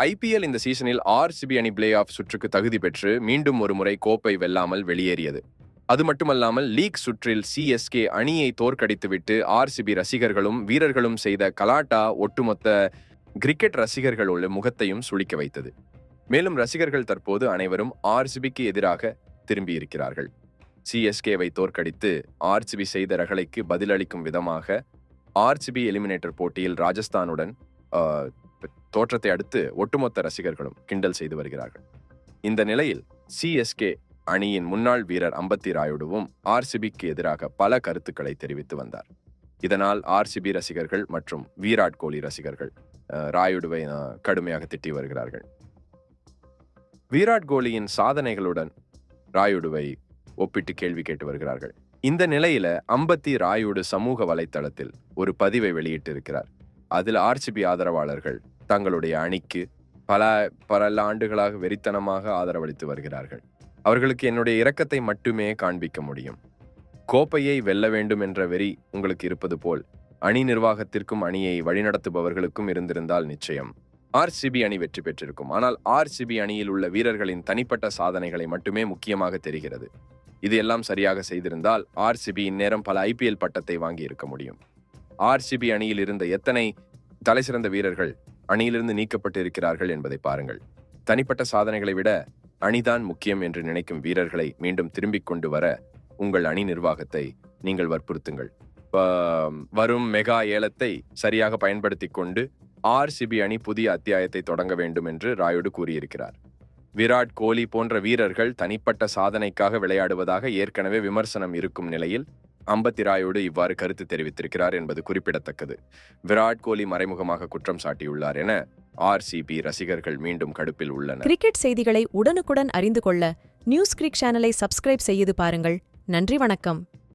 IPL இந்த சீசனில் RCB அணி பிளே ஆஃப் சுற்றுக்கு தகுதி பெற்று மீண்டும் ஒரு முறை கோப்பை வெல்லாமல் வெளியேறியது. அது மட்டுமல்லாமல் லீக் சுற்றில் சிஎஸ்கே அணியை தோற்கடித்துவிட்டு ஆர்சிபி ரசிகர்களும் வீரர்களும் செய்த கலாட்டா ஒட்டுமொத்த கிரிக்கெட் ரசிகர்களுள்ள முகத்தையும் சுளிக்க வைத்தது. மேலும் ரசிகர்கள் தற்போது அனைவரும் ஆர்சிபிக்கு எதிராக திரும்பியிருக்கிறார்கள். சிஎஸ்கேவை தோற்கடித்து ஆர்சிபி செய்த ரகளைக்கு பதிலளிக்கும் விதமாக ஆர்சிபி எலிமினேட்டர் போட்டியில் ராஜஸ்தானுடன் தோற்றத்தை அடுத்து ஒட்டுமொத்த ரசிகர்களும் கிண்டல் செய்து வருகிறார்கள். இந்த நிலையில் சிஎஸ்கே அணியின் முன்னாள் வீரர் அம்பத்தி ராயுடுவும் ஆர்சிபிக்கு எதிராக பல கருத்துக்களை தெரிவித்து வந்தார். இதனால் ஆர்சிபி ரசிகர்கள் மற்றும் விராட் கோலி ரசிகர்கள் ராயுடுவை கடுமையாக திட்டி வருகிறார்கள். விராட் கோலியின் சாதனைகளுடன் ராயுடுவை ஒப்பிட்டு கேள்வி கேட்டு வருகிறார்கள். இந்த நிலையில அம்பத்தி ராயுடு சமூக வலைத்தளத்தில் ஒரு பதிவை வெளியிட்டிருக்கிறார். அதில் ஆர்சிபி ஆதரவாளர்கள் தங்களுடைய அணிக்கு பல ஆண்டுகளாக வெறித்தனமாக ஆதரவளித்து வருகிறார்கள். அவர்களுக்கு என்னுடைய இரக்கத்தை மட்டுமே காண்பிக்க முடியும். கோப்பையை வெல்ல வேண்டும் என்ற வெறி உங்களுக்கு இருப்பது போல் அணி நிர்வாகத்திற்கும் அணியை வழிநடத்துபவர்களுக்கும் இருந்திருந்தால் நிச்சயம் ஆர்சிபி அணி வெற்றி பெற்றிருக்கும். ஆனால் ஆர்சிபி அணியில் உள்ள வீரர்களின் தனிப்பட்ட சாதனைகளை மட்டுமே முக்கியமாக தெரிகிறது. இது எல்லாம் சரியாக செய்திருந்தால் ஆர்சிபி இந்நேரம் பல ஐபிஎல் பட்டத்தை வாங்கி இருக்க முடியும். ஆர்சிபி அணியில் இருந்த எத்தனை தலைசிறந்த வீரர்கள் அணியிலிருந்து நீக்கப்பட்டு இருக்கிறார்கள் என்பதை பாருங்கள். தனிப்பட்ட சாதனைகளை விட அணிதான் முக்கியம் என்று நினைக்கும் வீரர்களை மீண்டும் திரும்பிக் கொண்டு வர உங்கள் அணி நிர்வாகத்தை நீங்கள் வற்புறுத்துங்கள். வரும் மெகா ஏலத்தை சரியாக பயன்படுத்தி கொண்டு ஆர்சிபி அணி புதிய அத்தியாயத்தை தொடங்க வேண்டும் என்று ராயுடு கூறியிருக்கிறார். விராட் கோலி போன்ற வீரர்கள் தனிப்பட்ட சாதனைக்காக விளையாடுவதாக ஏற்கனவே விமர்சனம் இருக்கும் நிலையில் அம்பத்தி ராயுடு இவ்வாறு கருத்து தெரிவித்திருக்கிறார் என்பது குறிப்பிடத்தக்கது. விராட் கோலி மறைமுகமாக குற்றம் சாட்டியுள்ளார் என ஆர்சிபி ரசிகர்கள் மீண்டும் கடுப்பில் உள்ளனர். கிரிக்கெட் செய்திகளை உடனுக்குடன் அறிந்து கொள்ள நியூஸ் கிரிக் சேனலை சப்ஸ்கிரைப் செய்து பாருங்கள். நன்றி, வணக்கம்.